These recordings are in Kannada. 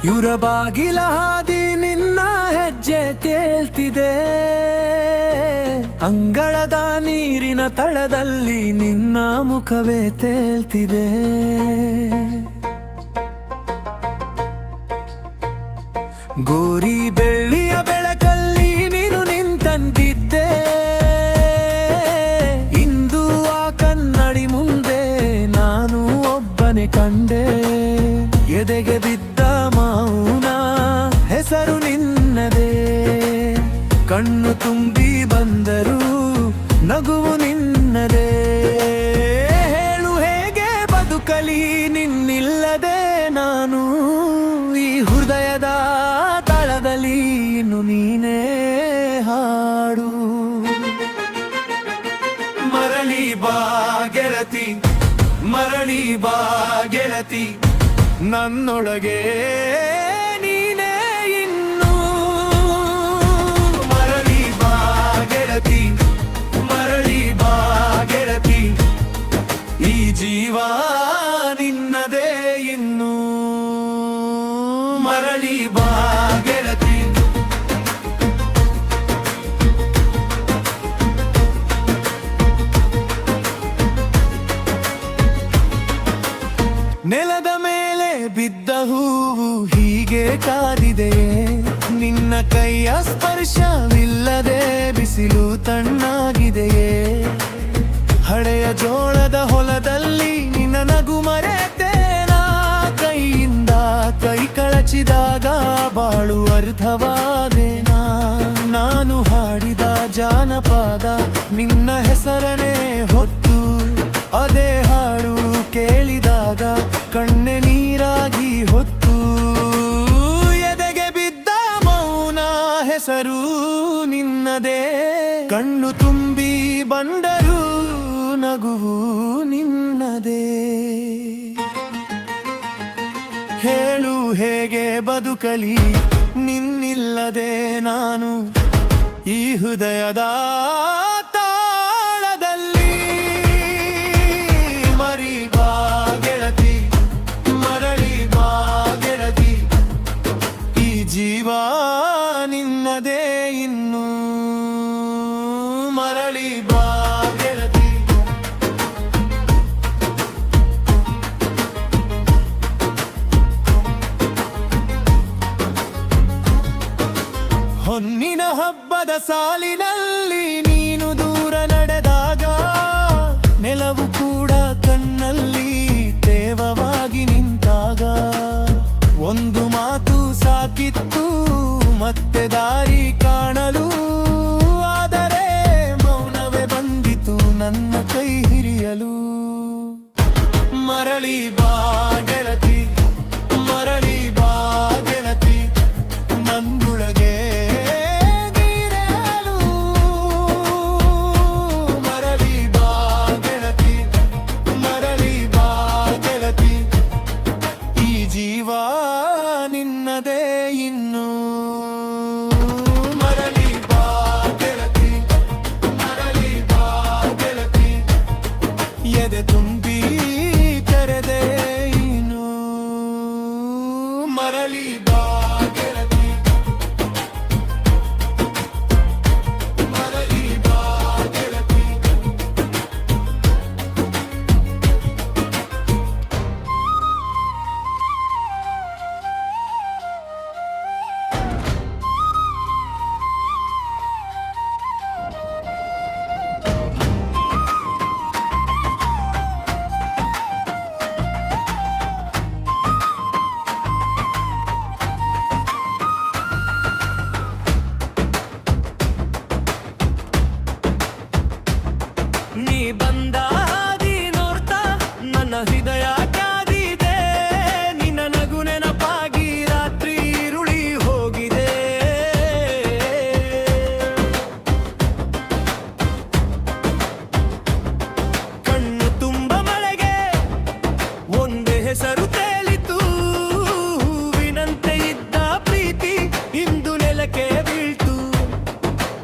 ಇವರ ಬಾಗಿಲ ಹಾದಿ ನಿನ್ನ ಹೆಜ್ಜೆ ಕೇಳ್ತಿದೆ, ಅಂಗಳದ ನೀರಿನ ತಳದಲ್ಲಿ ನಿನ್ನ ಮುಖವೇ ತೇಲ್ತಿದೆ. ಗೋರಿ ಬೆಳ್ಳಿಯ ಬೆಳಕಲ್ಲಿ ನೀನು ನಿಂತಂತಿದ್ದೆ, ಇಂದು ಆ ಕನ್ನಡಿ ಮುಂದೆ ನಾನು ಒಬ್ಬನೇ ಕಂಡೆ. ಎದೆಗೆ ಬಿದ್ದ ಮೌನ ಹೆಸರು ನಿನ್ನದೇ, ಕಣ್ಣು ತುಂಬಿ ಬಂದರು ನಗುವು ನಿನ್ನದೇ. ಹೇಳು ಹೇಗೆ ಬದುಕಲಿ ನಿನ್ನಿಲ್ಲದೆ ನಾನು, ಈ ಹೃದಯದ ತಳದಲ್ಲಿ ಇನ್ನು ನೀನೇ ಹಾಡು. ಮರಳಿ ಬಾ ಗೆಳತಿ, ಮರಳಿ ಬಾ ಗೆಳತಿ, ನನ್ನೊಳಗೆ ನೀನೇ ಇನ್ನು. ಮರಳಿ ಬಾ ಗೆಳತಿ, ಮರಳಿ ಬಾ ಗೆಳತಿ, ಈ ಜೀವ ನಿನ್ನದೇ ಇನ್ನು. ಮರಳಿ ಬಾ ಗೆಳತಿ. ನೆಲದ ಮೇಲೆ ಬಿದ್ದ ಹೂವು ಹೀಗೆ ಕಾದಿದೆಯೇ, ನಿನ್ನ ಕೈಯ ಸ್ಪರ್ಶವಿಲ್ಲದೆ ಬಿಸಿಲು ತಣ್ಣಾಗಿದೆಯೇ. ಹಳೆಯ ಜೋಳದ ಹೊಲದಲ್ಲಿ ನಿನ್ನ ನಗು ಮರೆತೇನ, ಕೈಯಿಂದ ಕೈ ಕಳಚಿದಾಗ ಬಾಳು ಅರ್ಥವಾದೇನಾ. ನಾನು ಹಾಡಿದ ಜಾನಪದ ನಿನ್ನ ಹೆಸರನೇ ಹೊತ್ತು, ಅದೇ ಹಾಡು ಕೇಳಿದಾಗ ಕಣ್ಣೆ ನೀರಾಗಿ ಹೊತ್ತು. ಎದೆಗೆ ಬಿದ್ದ ಮೌನ ಹೆಸರು ನಿನ್ನದೇ, ಕಣ್ಣು ತುಂಬಿ ಬಂದರು ನಗುವು ನಿನ್ನದೇ. ಹೇಳು ಹೇಗೆ ಬದುಕಲಿ ನಿನ್ನಿಲ್ಲದೆ ನಾನು, ಈ ಹೃದಯದ ತಾಳದಲ್ಲಿ. ಮರಿ ಬಾ ಗೆಳತಿ, ಮರಳಿ ಬಾ ಗೆಳತಿ, ಈ ಜೀವ ನಿನ್ನದೇ ಇನ್ನು. ಮರಳಿ ಬಾ ಗೆಳತಿ. ಹೊನ್ನಿನ ಹಬ್ಬದ ಸಾಲಿನಲ್ಲಿ ನೀನು ದೂರ ನಡೆದಾಗ, ನೆಲವು ಕೂಡ ಕಣ್ಣಲ್ಲಿ ತೇವವಾಗಿ ನಿಂತಾಗ, ಒಂದು ಮಾತು ಸಾಕಿತ್ತು ಮತ್ತೆ ದಾರಿ ಕಾಣಲು. ಆದರೆ ಮೌನವೇ ಬಂದಿತು ನನ್ನ ಕೈ ಹಿರಿಯಲು. ಮರಳಿ ಬಾ ಗೆಳತಿ, ಮರಳಿ ಬಾ ಗೆಳತಿ, ನನ್ನೊಳಗೆ ನೀನೇಳು. ಮರಳಿ ಬಾ ಗೆಳತಿ, ಮರಳಿ ಬಾ ಗೆಳತಿ, ಈ ಜೀವ ನಿನ್ನದೇ ಇನ್ನು. ಮರಳಿ ಬಾ ಗೆಳತಿ, ಮರಳಿ ಬಾ ಗೆಳತಿ, ಎದೆ ತುಂಬಿ ತೆರೆದೆ ಇನ್ನು. ಮರಳಿ ಬಾ ಗೆಳತಿ, ಮರಳಿ ಬಾ ಗೆಳತಿ. ನೀ ಬಂದ ಹಾದಿ ನೋಡ್ತಾ ನನ್ನ ಹೃದಯ ಕಾದಿದೆ, ನಿನ್ನ ನಗು ನೆನಪಾಗಿ ರಾತ್ರಿ ಇರುಳಿ ಹೋಗಿದೆ. ಕಣ್ಣು ತುಂಬ ಮಳೆಗೆ ಒಂದೇ ಹೆಸರು ತೇಲಿತು, ಹೂವಿನಂತೆ ಇದ್ದ ಪ್ರೀತಿ ಇಂದು ನೆಲಕ್ಕೆ ಬೀಳ್ತು.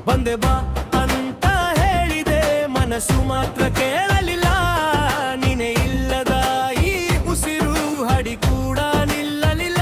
ಬಂದೆ ಬಾ ಅಂತ ಹೇಳಿದೆ, ಮನಸ್ಸು ಮಾತ್ರ ಕೇಳಲಿಲ್ಲ. ನೀನೇ ಇಲ್ಲದ ಈ ಉಸಿರು ಹಡಿ ಕೂಡ ನಿಲ್ಲಲಿಲ್ಲ.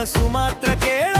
ಮನಸ್ಸು ಮಾತ್ರ ಕೇಳ